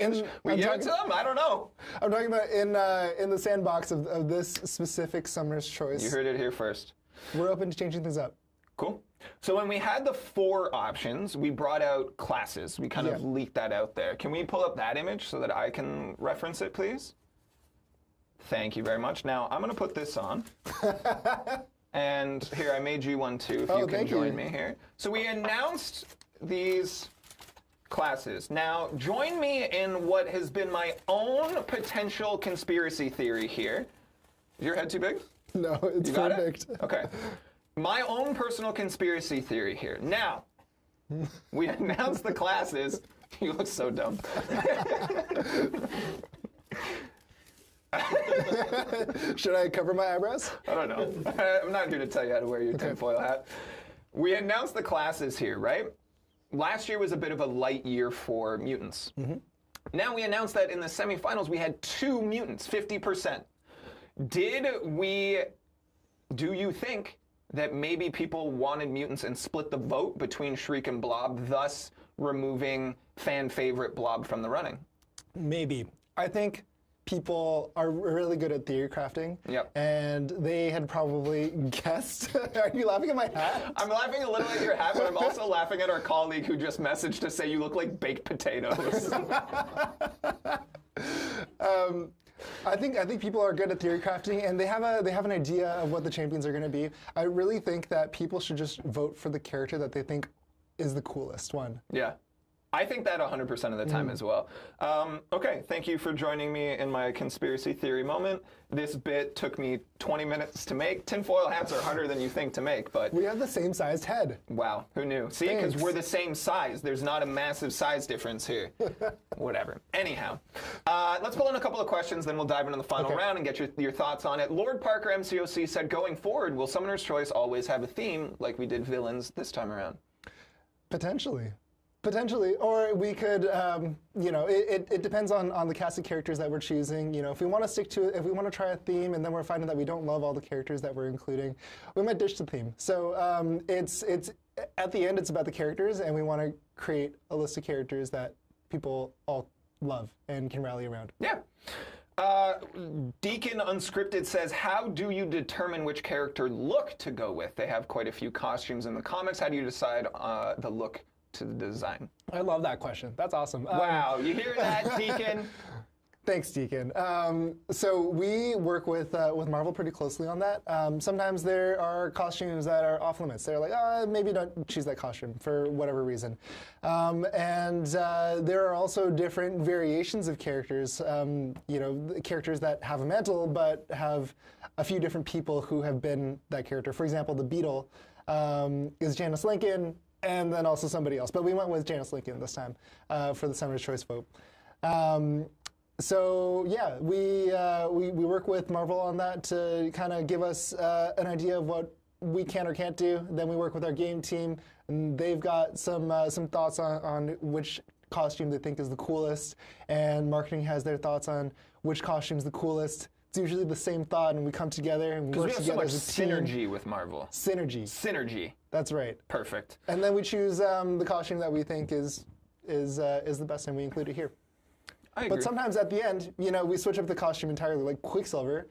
We give it to them? I don't know. I'm talking about in the sandbox of this specific Summoner's Choice. You heard it here first. We're open to changing things up. Cool. So when we had the 4 options, we brought out classes. We kind of leaked that out there. Can we pull up that image so that I can reference it, please? Thank you very much. Now, I'm going to put this on. And here, I made you one too, if you can join me here. So we announced these classes. Now, join me in what has been my own potential conspiracy theory here. Is your head too big? No, it's perfect. Okay. My own personal conspiracy theory here. Now, we announced the classes. You look so dumb. Should I cover my eyebrows? I don't know. I'm not here to tell you how to wear your tinfoil hat. We announced the classes here, right? Last year was a bit of a light year for mutants. Now we announced that in the semifinals we had 2 mutants, 50%. Do you think that maybe people wanted mutants and split the vote between Shriek and Blob, thus removing fan favorite Blob from the running? Maybe. I think people are really good at theory crafting. Yep. And they had probably guessed. Are you laughing at my hat? I'm laughing a little at your hat, but I'm also laughing at our colleague who just messaged to say you look like baked potatoes. I think people are good at theory crafting, and they have an idea of what the champions are going to be. I really think that people should just vote for the character that they think is the coolest one. Yeah. I think that 100% of the time as well. Okay, thank you for joining me in my conspiracy theory moment. This bit took me 20 minutes to make. Tinfoil hats are harder than you think to make, but... We have the same sized head. Wow, who knew? See, because we're the same size. There's not a massive size difference here. Whatever. Anyhow, let's pull in a couple of questions, then we'll dive into the final round and get your thoughts on it. Lord Parker MCOC said, going forward, will Summoner's Choice always have a theme like we did villains this time around? Potentially. Potentially, or we could, you know, it depends on the cast of characters that we're choosing. You know, if we want to stick to it, if we want to try a theme and then we're finding that we don't love all the characters that we're including, we might ditch the theme. So it's at the end, it's about the characters, and we want to create a list of characters that people all love and can rally around. Yeah. Deacon Unscripted says, how do you determine which character look to go with? They have quite a few costumes in the comics. How do you decide the look to the design? I love that question. That's awesome. Wow, you hear that, Deacon? Thanks, Deacon. So we work with Marvel pretty closely on that. Sometimes there are costumes that are off limits. They're like, maybe don't choose that costume for whatever reason. And there are also different variations of characters. You know, characters that have a mantle but have a few different people who have been that character. For example, the Beetle is Janice Lincoln, and then also somebody else. But we went with Janice Lincoln this time for the Summoner's Choice vote. So yeah, we work with Marvel on that to kind of give us an idea of what we can or can't do. Then we work with our game team, and they've got some thoughts on which costume they think is the coolest, and marketing has their thoughts on which costume's the coolest. It's usually the same thought, and we come together and we work together as a team. Synergy with Marvel. Synergy. Synergy. That's right. Perfect. And then we choose the costume that we think is the best, and we include it here. I agree. But sometimes at the end, you know, we switch up the costume entirely. Like Quicksilver,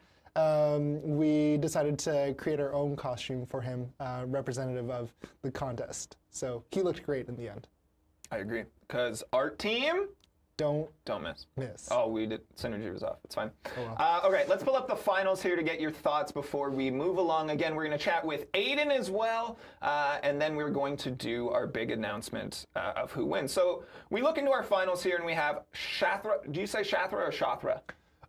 we decided to create our own costume for him, representative of the contest. So he looked great in the end. I agree. Because art team... Don't miss. Oh, we did. Synergy was off. It's fine. Oh, well. Okay, let's pull up the finals here to get your thoughts before we move along. Again, we're going to chat with Aiden as well, and then we're going to do our big announcement of who wins. So we look into our finals here, and we have Shathra. Do you say Shathra or Shathra?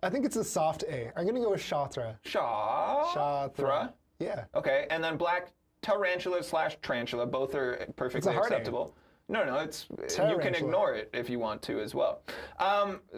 I think it's a soft A. I'm going to go with Shathra. Shathra? Yeah. Okay, and then Black Tarantula / Trantula. Both are perfectly acceptable. No, it's you can ignore it if you want to as well.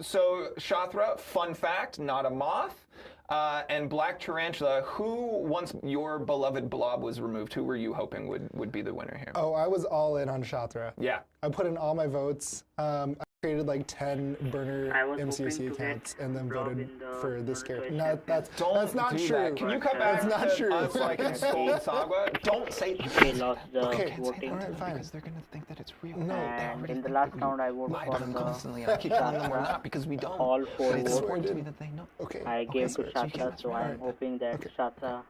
So Shathra, fun fact, not a moth. And Black Tarantula, who, once your beloved Blob was removed, who were you hoping would be the winner here? Oh, I was all in on Shathra. Yeah. I put in all my votes. I created like 10 burner I was MCOC hoping to accounts get and then Rob voted in the for this Choice character. No, Champions. that's not do true. that. Can you come back That's not to true. us so I can scold Sagwa? Don't say They lost the Okay. voting. All right, fine. because they're gonna think that it's real. No. And in the last round, I voted Lie for to them the constantly, and I keep telling them we're not because we don't. all But 4 it's votes. important to me that they know. Okay. I gave to sorry. Shatra, so I'm hoping that Shatra.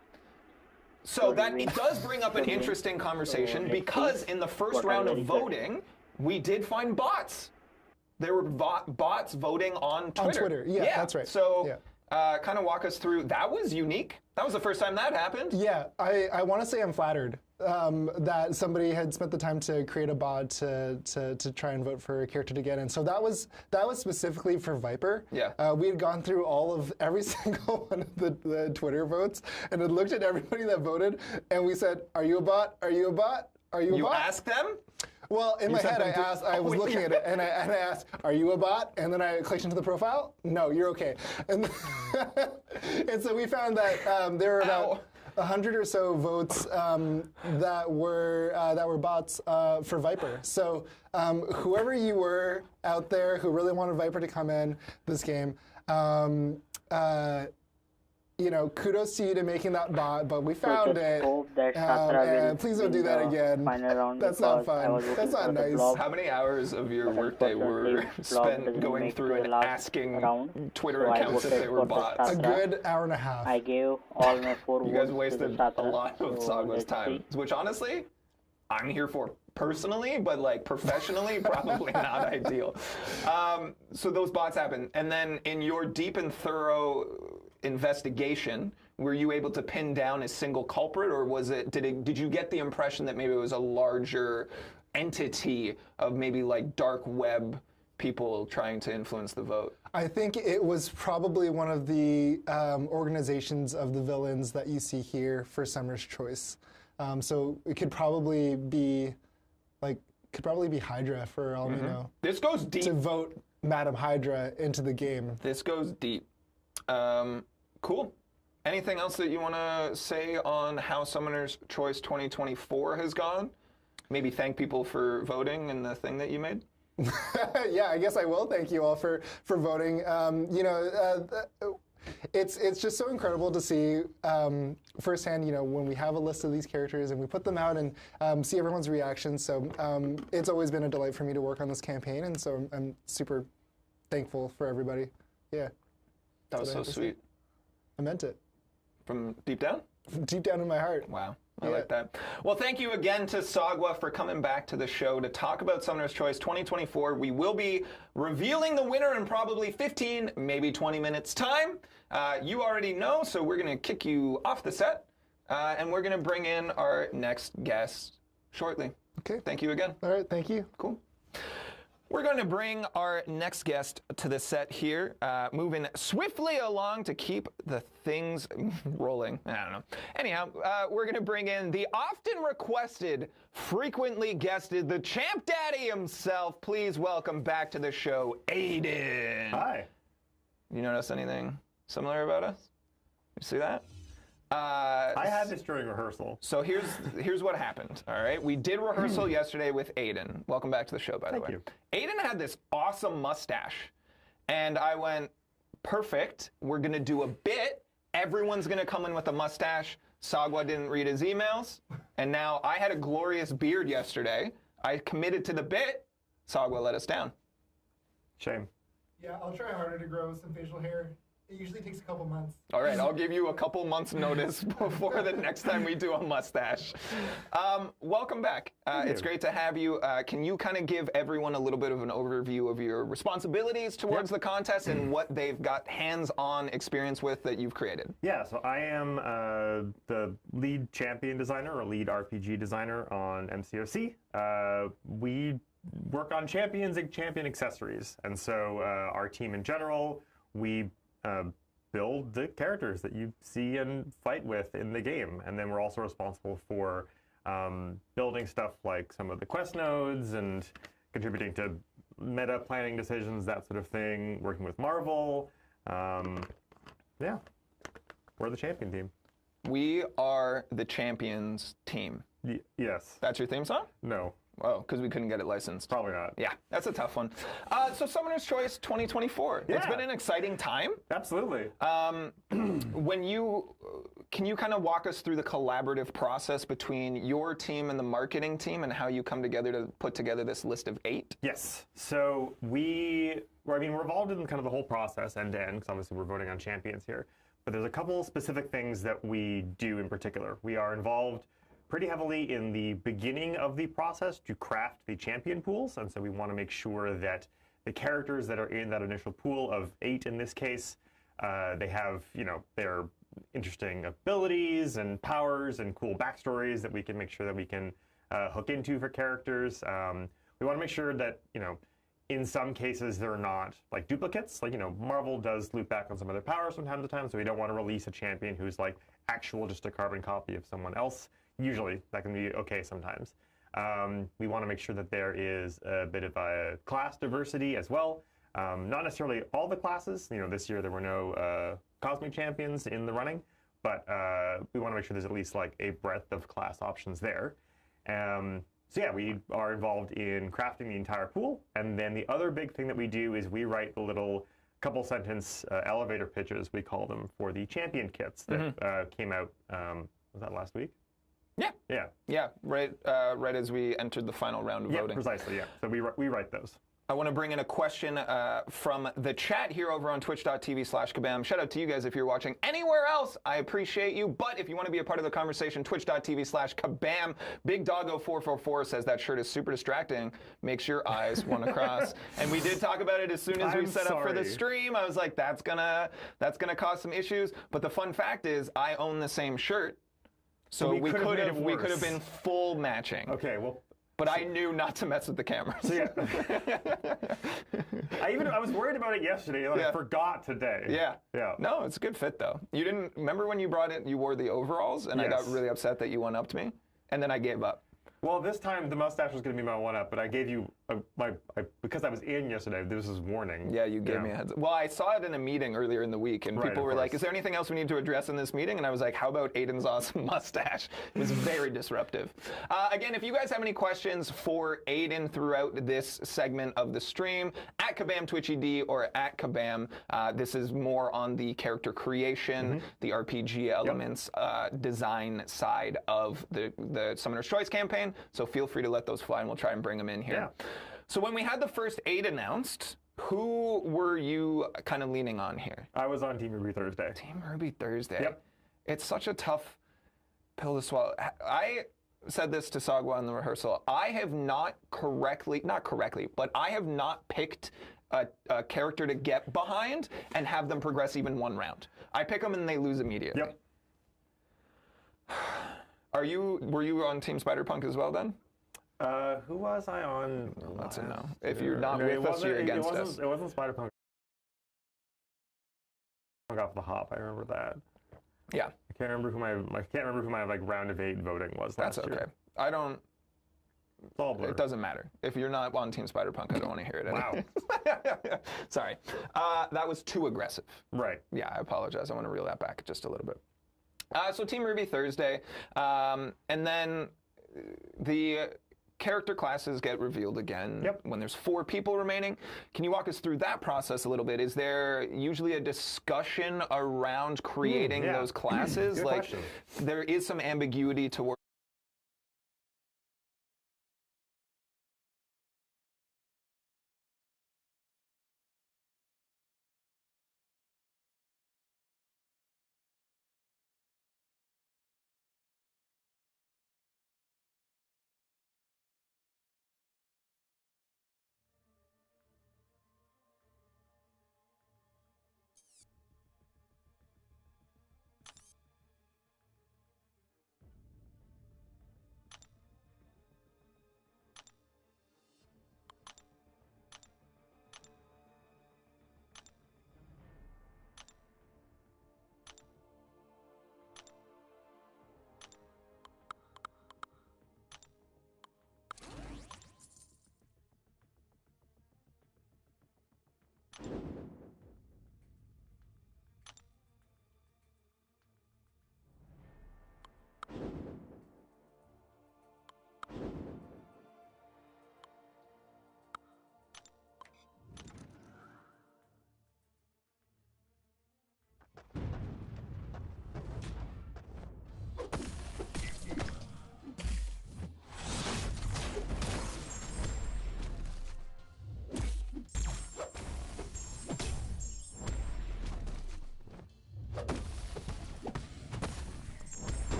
So that it does bring up an interesting conversation because in the first round of voting, we did find bots. There were bots voting on Twitter. On Twitter, yeah, that's right. So kind of walk us through. That was unique. That was the first time that happened. Yeah, I want to say I'm flattered that somebody had spent the time to create a bot to try and vote for a character to get in. So that was specifically for Viper. Yeah. We had gone through every single one of the Twitter votes and had looked at everybody that voted, and we said, "Are you a bot? Are you a bot? Are you a You bot?" asked them? Well, in my sent head, them to- I was looking at it, and I asked, "Are you a bot?" And then I clicked into the profile. No, you're okay. And and so we found that there were about 100 or so votes that were bots for Viper. So whoever you were out there who really wanted Viper to come in this game, kudos to you to making that bot, but we found it. Hope that Shatra will please don't do win that the again. final round That's not because I fun. was looking That's not for the nice. blog. How many hours of your But workday were unfortunately, spent doesn't going make through the and last asking round, Twitter so I accounts if voted they were for the bots? A Shatra. good hour and a half. I gave all my 4 You votes guys wasted to Shatra, a lot of so Sagwa's let's time, see. which honestly, I'm here for personally, but like professionally, probably not ideal. So those bots happen, and then in your deep and thorough investigation, were you able to pin down a single culprit, or did you get the impression that maybe it was a larger entity of maybe like dark web people trying to influence the vote? I think it was probably one of the organizations of the villains that you see here for Summer's Choice. So it could probably be Hydra for all we know. This goes deep. To vote Madam Hydra into the game. This goes deep. Cool. Anything else that you want to say on how Summoner's Choice 2024 has gone? Maybe thank people for voting in the thing that you made? Yeah, I guess I will thank you all for voting. It's just so incredible to see firsthand, when we have a list of these characters and we put them out and see everyone's reactions. So it's always been a delight for me to work on this campaign, and so I'm super thankful for everybody. Yeah. That was so sweet. I meant it. From deep down? Deep down in my heart. Wow. I like that. Well, thank you again to Sagwa for coming back to the show to talk about Summoner's Choice 2024. We will be revealing the winner in probably 15, maybe 20 minutes time. You already know, so we're going to kick you off the set, and we're going to bring in our next guest shortly. Okay. Thank you again. All right. Thank you. Cool. We're going to bring our next guest to the set here, moving swiftly along to keep the things rolling. I don't know. Anyhow, we're going to bring in the often requested, frequently guested, the Champ Daddy himself. Please welcome back to the show, Aiden. Hi. You notice anything similar about us? You see that? I had this during rehearsal. So here's what happened. All right, we did rehearsal yesterday with Aiden. Welcome back to the show, by the way. Thank Aiden had this awesome mustache, and I went, perfect. We're gonna do a bit. Everyone's gonna come in with a mustache. Sagwa didn't read his emails, and now I had a glorious beard yesterday. I committed to the bit. Sagwa let us down. Shame. Yeah, I'll try harder to grow some facial hair. It usually takes a couple months. All right, I'll give you a couple months notice before the next time we do a mustache. Welcome back. It's great to have you. Can you kind of give everyone a little bit of an overview of your responsibilities towards the contest and what they've got hands-on experience with that you've created? Yeah, so I am the lead champion designer or lead RPG designer on MCOC. We work on champions and champion accessories. And so our team in general, we build the characters that you see and fight with in the game. And then we're also responsible for building stuff like some of the quest nodes and contributing to meta planning decisions, that sort of thing, working with Marvel. Yeah, we're the champion team. We are the champions team. Yes. That's your theme song? No. Oh, because we couldn't get it licensed. Probably not. Yeah, that's a tough one. So Summoner's Choice 2024. Yeah. It's been an exciting time. Absolutely. Can you kind of walk us through the collaborative process between your team and the marketing team and how you come together to put together this list of 8? Yes. So we're involved in kind of the whole process end to end, because obviously we're voting on champions here. But there's a couple specific things that we do in particular. We are involved pretty heavily in the beginning of the process to craft the champion pools, and so we want to make sure that the characters that are in that initial pool of 8 in this case, they have, their interesting abilities and powers and cool backstories that we can make sure that we can hook into for characters. We want to make sure that, in some cases they're not like duplicates. Like, Marvel does loop back on some of their powers from time to time, so we don't want to release a champion who's like just a carbon copy of someone else. Usually that can be okay sometimes. We want to make sure that there is a bit of a class diversity as well. Not necessarily all the classes. This year there were no cosmic champions in the running, but we want to make sure there's at least like a breadth of class options there. So yeah, we are involved in crafting the entire pool, and then the other big thing that we do is we write the little couple sentence elevator pitches, we call them, for the champion kits that came out. Was that last week? Yeah. Right as we entered the final round of voting. Precisely. Yeah. So we write those. I want to bring in a question from the chat here over on twitch.tv/kabam. Shout out to you guys if you're watching anywhere else. I appreciate you. But if you want to be a part of the conversation, twitch.tv/kabam. Big Doggo 444 says that shirt is super distracting. Makes your eyes want to cross. And we did talk about it as soon as we set up for the stream. I was like, that's gonna cause some issues. But the fun fact is, I own the same shirt. So we could have been full matching. Okay, well. But I knew not to mess with the cameras. So yeah. I was worried about it yesterday, and I forgot today. Yeah. No, it's a good fit though. You didn't remember when you brought it? You wore the overalls, and I got really upset that you one-upped me, and then I gave up. Well, this time the mustache was going to be my one-up, but I gave you because I was in yesterday. This is warning. Yeah, you gave me a heads up. Well, I saw it in a meeting earlier in the week, and people were like, "Is there anything else we need to address in this meeting?" And I was like, "How about Aiden's awesome mustache?" It was very disruptive. Again, if you guys have any questions for Aiden throughout this segment of the stream, at Kabam TwitchED or at Kabam, this is more on the character creation, the RPG elements, design side of the Summoner's Choice campaign. So feel free to let those fly, and we'll try and bring them in here. Yeah. So when we had the first 8 announced, who were you kind of leaning on here? I was on Team Ruby Thursday. Team Ruby Thursday. Yep. It's such a tough pill to swallow. I said this to Sagwa in the rehearsal. I have not but I have not picked a character to get behind and have them progress even one round. I pick them and they lose immediately. Yep. Were you on Team Spider-Punk as well then? Who was I on? That's a no. If you're not with us, you're against us. It wasn't Spider-Punk. Off the hop. I remember that. Yeah. I can't remember who my like round of 8 voting was last year. That's okay. I don't. It's all blurred. It doesn't matter. If you're not on Team Spider-Punk, I don't want to hear it anymore. Wow. Sorry. That was too aggressive. Right. Yeah, I apologize. I want to reel that back just a little bit. So Team Ruby Thursday, and then the character classes get revealed again when there's 4 people remaining. Can you walk us through that process a little bit? Is there usually a discussion around creating those classes? Good like, question. There is some ambiguity towards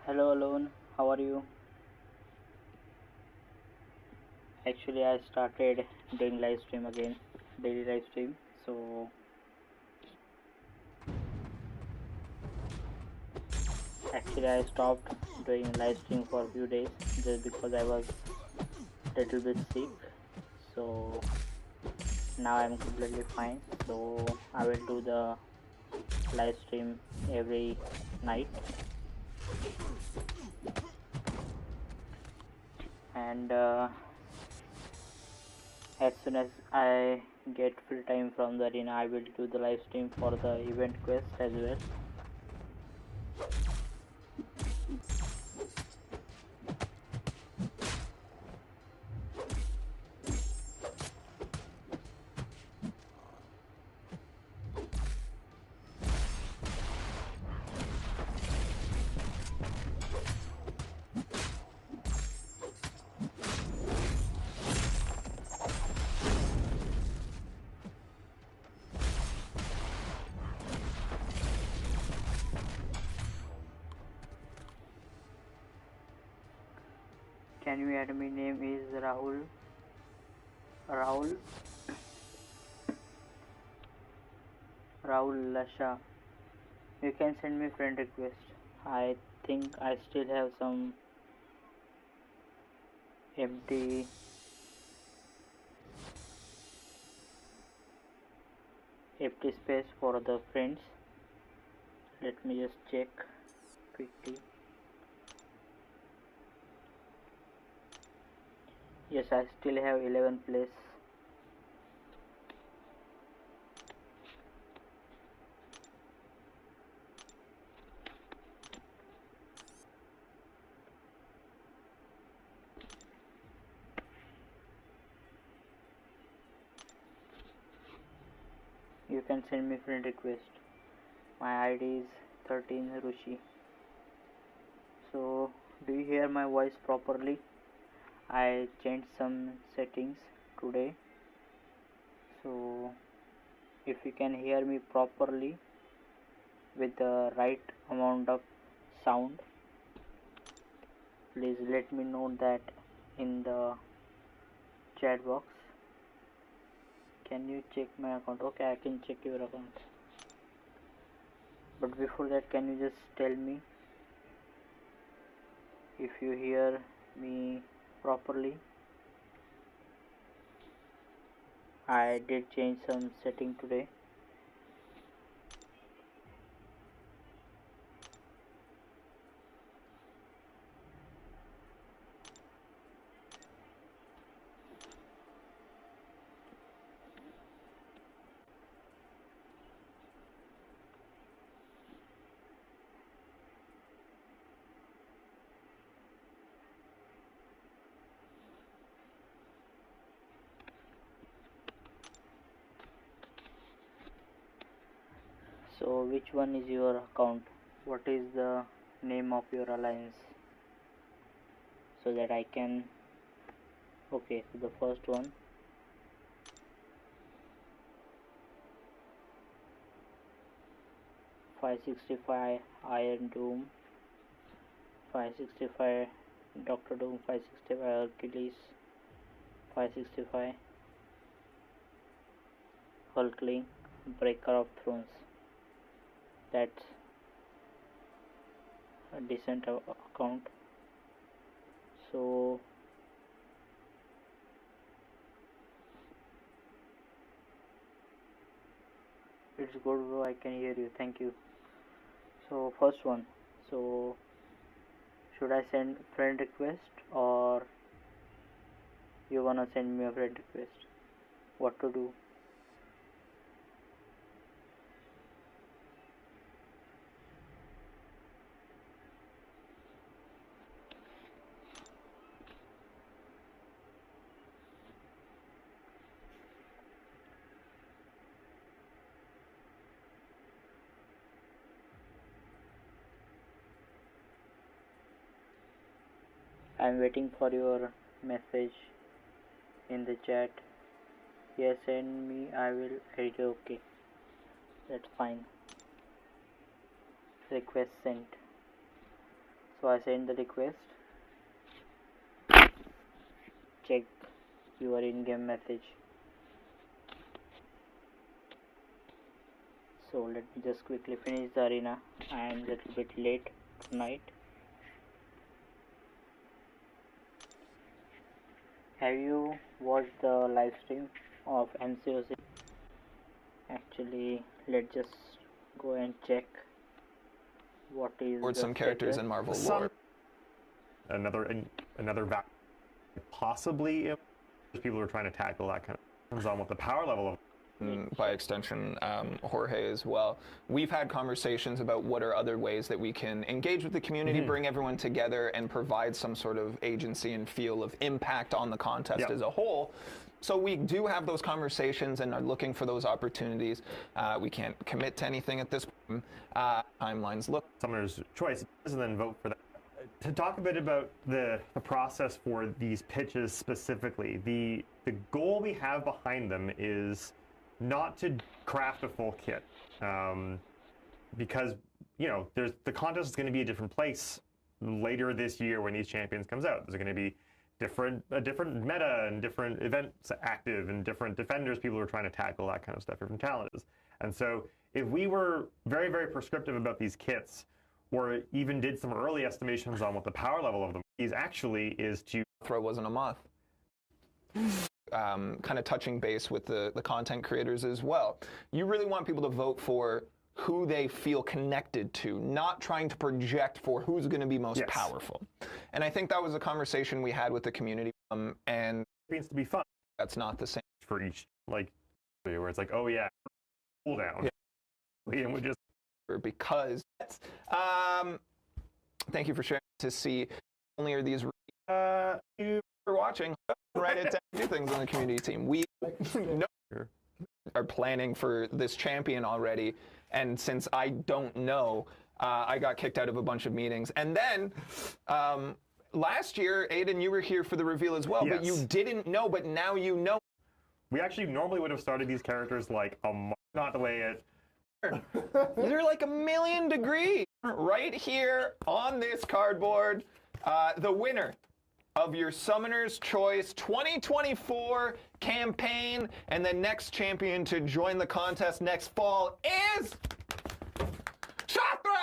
Hello, Alone. How are you? Actually, I started doing live stream again, daily live stream. So, actually, I stopped doing live stream for a few days just because I was a little bit sick. So, now I'm completely fine. So, I will do the live stream every night. And as soon as I get free time from the arena, I will do the live stream for the event quest as well. Can you add me? Name is Rahul. Rahul Lasha. You can send me friend request. I think I still have some empty space for the friends. Let me just check quickly. Yes, I still have 11 place. You can send me friend request. My ID is 13 RuShi. So, do you hear my voice properly? I changed some settings today. So, if you can hear me properly with the right amount of sound, please let me know that in the chat box. Can you check my account? Okay, I can check your account. But before that, can you just tell me if you hear me properly? I did change some setting today. So which one is your account? What is the name of your alliance? So that I can... Okay, so the first one. $565 Iron Doom, 565 Doctor Doom, 565 Hercules, 565 Hulkling, Breaker of Thrones. That's a decent account. So it's good, bro. I can hear you. Thank you. So first one. So should I send friend request or you wanna send me a friend request? What to do? I'm waiting for your message in the chat. Yes, send me. I will edit. Okay, that's fine. Request sent. So I send the request. Check your in-game message. So let me just quickly finish the arena. I am a little bit late tonight. Have you watched the live stream of MCOC? Actually, let's just go and check what is Or the some characters status. in Marvel lore. Another possibly people are trying to tackle that kind of depends on what the power level of. By extension, Jorge as well. We've had conversations about what are other ways that we can engage with the community, bring everyone together, and provide some sort of agency and feel of impact on the contest as a whole. So we do have those conversations and are looking for those opportunities. We can't commit to anything at this point. Timelines look. Summoner's choice, and then vote for that. To talk a bit about the process for these pitches specifically, the goal we have behind them is not to craft a full kit, because the contest is going to be a different place later this year when these champions comes out. There's going to be a different meta and different events active and different defenders people are trying to tackle, that kind of stuff, different challenges. And so if we were very, very prescriptive about these kits, or even did some early estimations on what the power level of them is to Throw wasn't a moth. Kind of touching base with the content creators as well. You really want people to vote for who they feel connected to, not trying to project for who's going to be most powerful. And I think that was a conversation we had with the community. And it means to be fun. That's not the same for each, like, where it's like, oh yeah, cool down. Yeah. And we just because thank you for sharing to see only are these you for watching. Write it down. Do things on the community team. We are planning for this champion already, and since I don't know, I got kicked out of a bunch of meetings. And then last year, Aiden, you were here for the reveal as well, but you didn't know, but now you know. We actually normally would have started these characters like a month, not the way it. They're like 1,000,000 degrees right here on this cardboard. The winner of your Summoner's Choice 2024 campaign and the next champion to join the contest next fall is Shatra!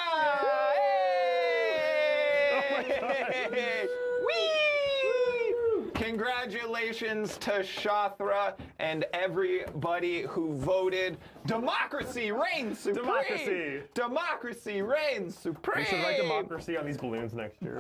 Hey! Whee! Congratulations to Shatra and everybody who voted. Democracy reigns supreme. Democracy reigns supreme. We should write democracy on these balloons next year.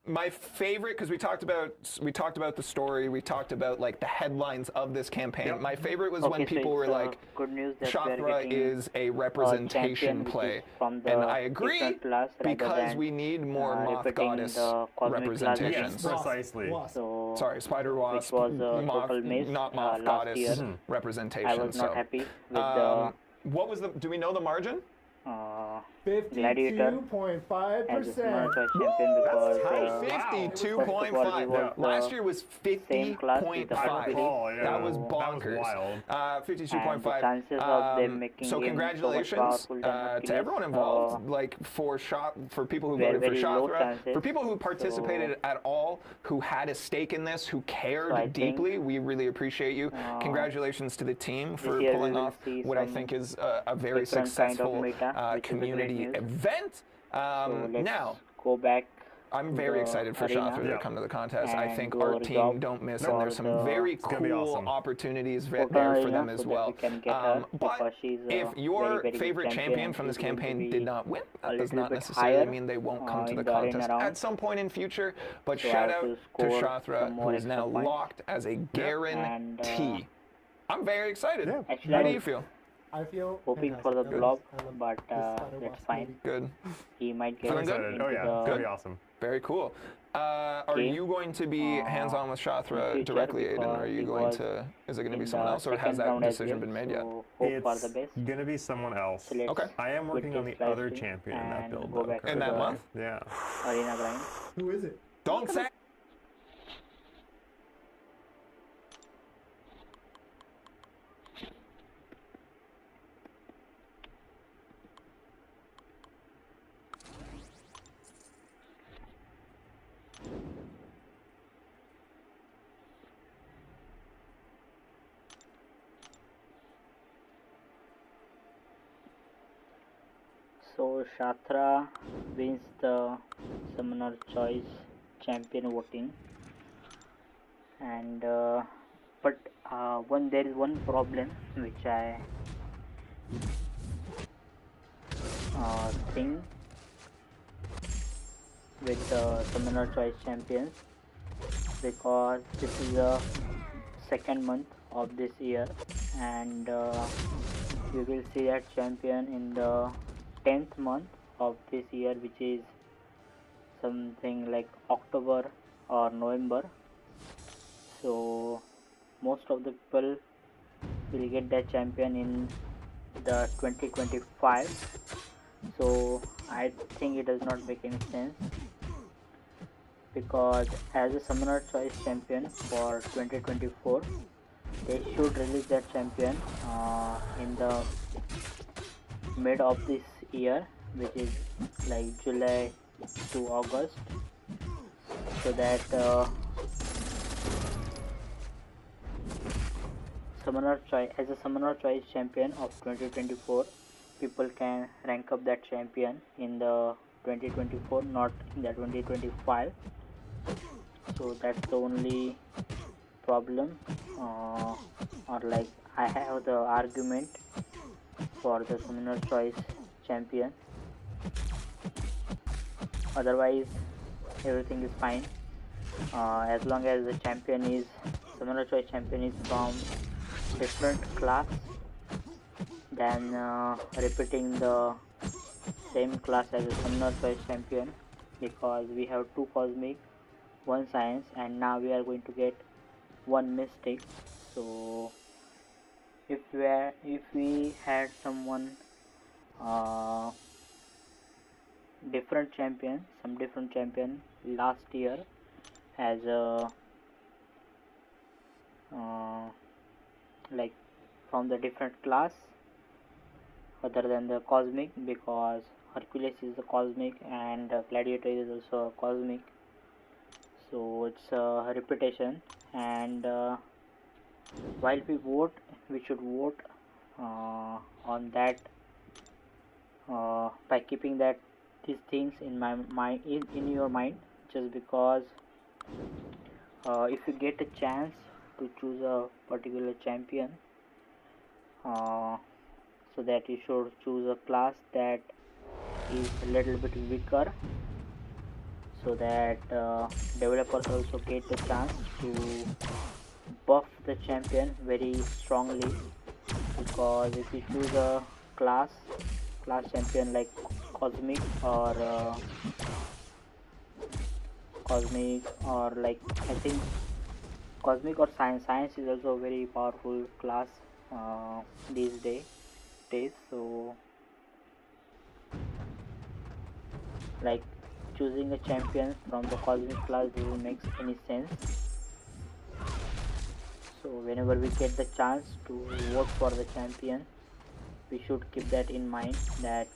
My favorite, because we talked about the story, we talked about like the headlines of this campaign. My favorite was when people were like, Shatra is a representation play. And I agree, because we need more Moth Goddess representation. Yes, precisely. So, sorry, Spider Wasp, not Moth Goddess representation. I was not happy with the what was the? Do we know the margin? 52.5%. because 52.5. Last year was 50.5. That was bonkers. That was wild. 52.5. So congratulations to everyone involved. Like for people who voted for Shatra, for people who participated at all, who had a stake in this, who cared deeply. We really appreciate you. Congratulations to the team for pulling off what I think is a very successful community event. Now, go back. I'm very excited for Shatra to come to the contest. I think our team don't miss, and there's some very cool opportunities there for them as well. But if your favorite champion from this campaign did not win, that does not necessarily mean they won't come to the contest at some point in future. But shout out to Shatra, who is now locked as a guarantee. I'm very excited. How do you feel? I feel hoping for the blob, but that's fine. Good. He might get Feeling good? into Oh yeah, the that'd be awesome. Very cool. Are you going to be hands-on with Shatra directly, Aiden, or are you going to? Is it going to be someone else, or has that decision been made yet? It's going to be someone else. Okay. I am working on the other champion in that build. In that month? Yeah. Arena grind. Who is it? Don't say. So Shatra wins the Summoner Choice Champion voting, and but there is one problem which I think with the Summoner Choice Champions, because this is the second month of this year, and you will see that champion in the 10th month of this year, which is something like October or November. So most of the people will get that champion in the 2025. So I think it does not make any sense, because as a Summoner Choice Champion for 2024, they should release that champion in the mid of this year, which is like July to August, so that as a Summoner Choice Champion of 2024, people can rank up that champion in the 2024, not in the 2025. So that's the only problem, or like I have the argument for the Summoner Choice Champion. Otherwise everything is fine, as long as the champion is Summoner Choice Champion is from different class than repeating the same class as a Summoner Choice Champion, because we have 2 Cosmic, 1 Science, and now we are going to get 1 Mystic. So if we had someone different champion last year as a like from the different class other than the Cosmic, because Hercules is a Cosmic and Gladiator is also a Cosmic, so it's a repetition. And while we vote, we should vote on that by keeping that these things in my mind, in your mind, just because if you get a chance to choose a particular champion, so that you should choose a class that is a little bit weaker, so that developers also get the chance to buff the champion very strongly. Because if you choose a class champion like Cosmic or like I think Cosmic or Science is also a very powerful class these days. So like choosing a champion from the Cosmic class doesn't make any sense. So whenever we get the chance to vote for the champion, we should keep that in mind, that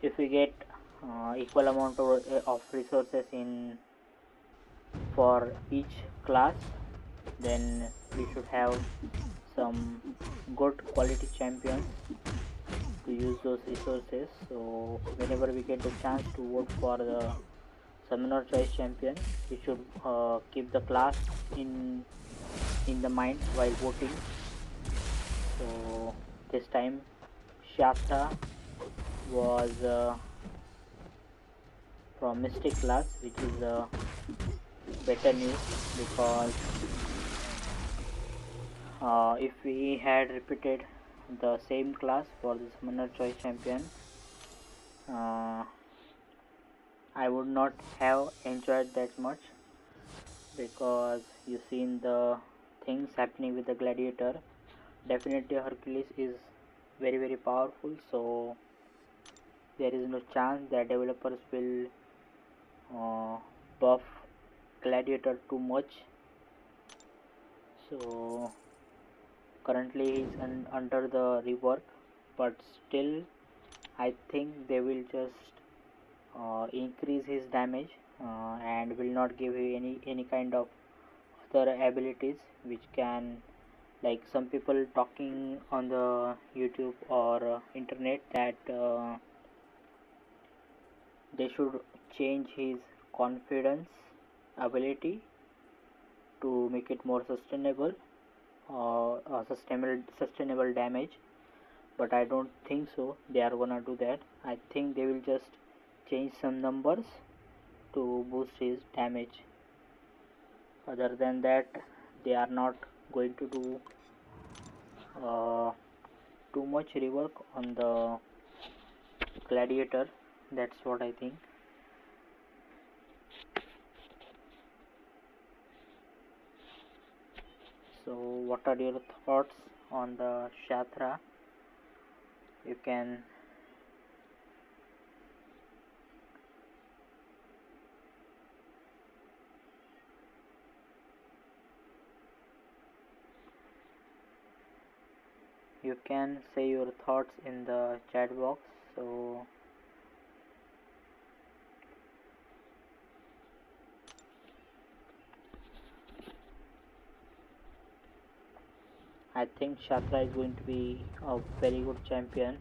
if we get equal amount of resources in for each class, then we should have some good quality champions to use those resources. So whenever we get the chance to vote for the Summoner Choice Champion, we should keep the class in the mind while voting. So this time Shatra was from Mystic class, which is better news, because if we had repeated the same class for the Summoner Choice Champion, I would not have enjoyed that much, because you seen the things happening with the Gladiator. Definitely Hercules is very very powerful, so there is no chance that developers will buff Gladiator too much. So currently he is under the rework, but still I think they will just increase his damage and will not give you any kind of other abilities which can, like some people talking on the YouTube or internet that they should change his confidence ability to make it more sustainable or sustainable damage, but I don't think so they are gonna do that. I think they will just change some numbers to boost his damage. Other than that, they are not going to do too much rework on the gladiator. That's what I think. So what are your thoughts on the Shatra? You can say your thoughts in the chat box. So I think Shatra is going to be a very good champion.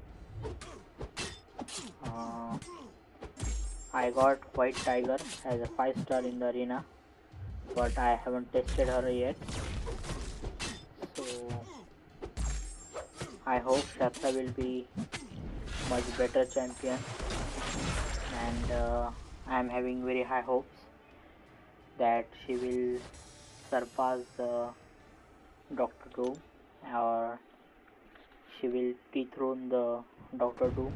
I got White Tiger as a 5-star in the arena, but I haven't tested her yet. So I hope Shatra will be much better champion, and I am having very high hopes that she will surpass Doctor Doom, or she will dethrone the Doctor Doom,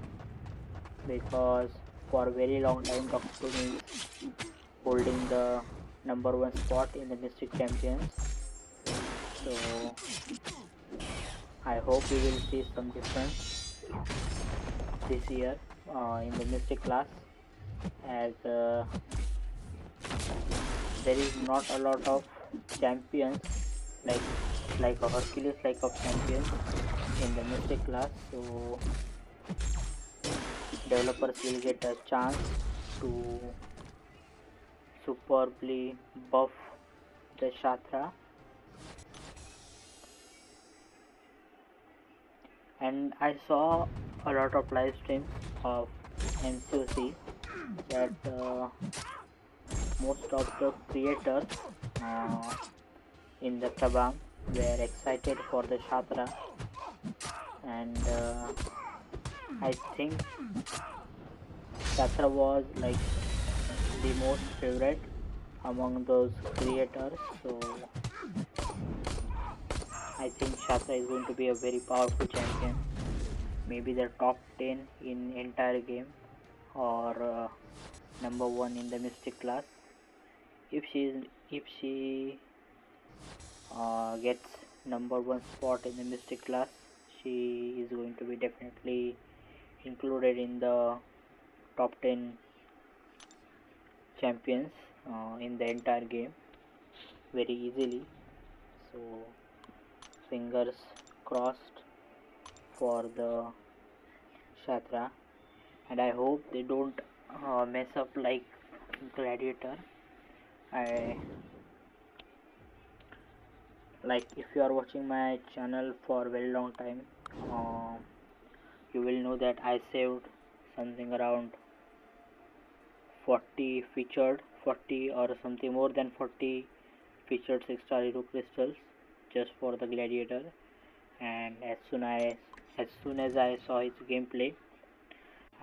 because for a very long time Doctor Doom is holding the #1 spot in the Mystic Champions. So I hope we will see some difference this year in the Mystic class, as there is not a lot of champions like a Hercules like of champions in the Mystic class. So developers will get a chance to superbly buff the Shatra. And I saw a lot of live streams of MCOC that most of the creators in the Prabham were excited for the Shatra, and I think Shatra was like the most favorite among those creators. So I think Shatra is going to be a very powerful champion, maybe the top 10 in entire game, or #1 in the Mystic class. If she gets #1 spot in the Mystic class, she is going to be definitely included in the top 10 champions in the entire game very easily. So fingers crossed for the Shatra, and I hope they don't mess up like Gladiator. Like, if you are watching my channel for a very long time, you will know that I saved something around 40 or something more than 40 featured 6-star hero crystals just for the Gladiator. And as soon as I saw his gameplay,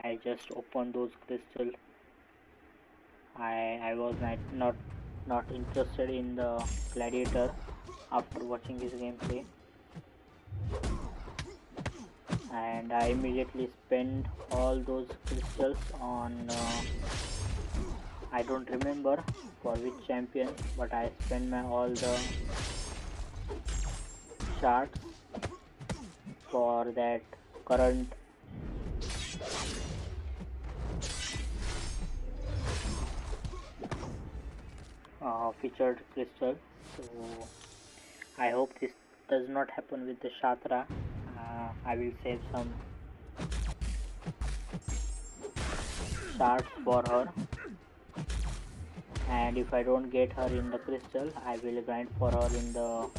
I just opened those crystals. I was not interested in the Gladiator after watching his gameplay, and I immediately spent all those crystals on I don't remember for which champion, but I spent all the shards for that current featured crystal. So I hope this does not happen with the Shatra. I will save some shards for her. And if I don't get her in the crystal, I will grind for her in the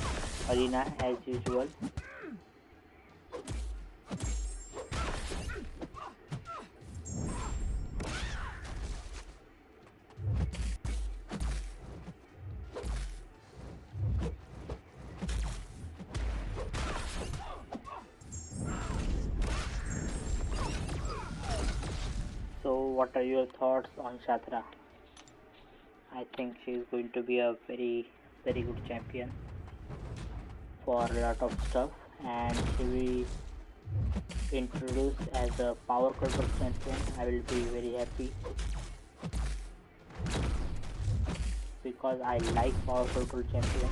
arena as usual. So what are your thoughts on Shatra? I think she is going to be a very good champion for a lot of stuff, and she will be introduced as a power control champion. I will be very happy because I like power control champion.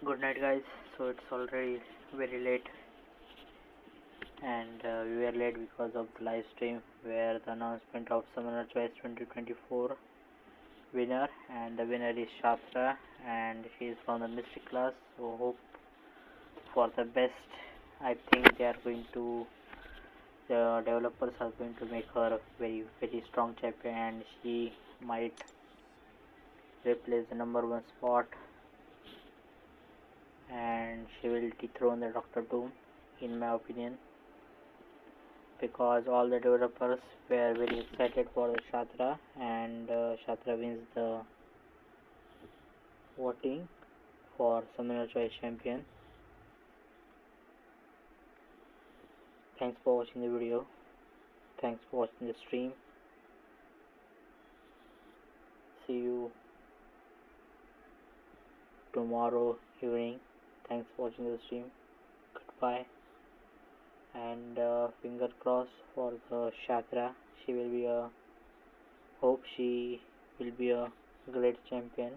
Good night, guys. So it's already very late, and we were late because of the live stream where the announcement of Summoner Choice 2024 winner, and the winner is Shastra, and she is from the Mystic class. So hope for the best. I think they are going to, the developers are going to make her a very strong champion, and she might replace the #1 spot, and she will dethrone the Dr. Doom, in my opinion, because all the developers were very excited for the Shatra, and Shatra wins the voting for Summoner Choice Champion. Thanks for watching the video. Thanks for watching the stream. See you tomorrow evening. Thanks for watching the stream. Goodbye. And finger crossed for the Shatra. She will be a, hope she will be a great champion.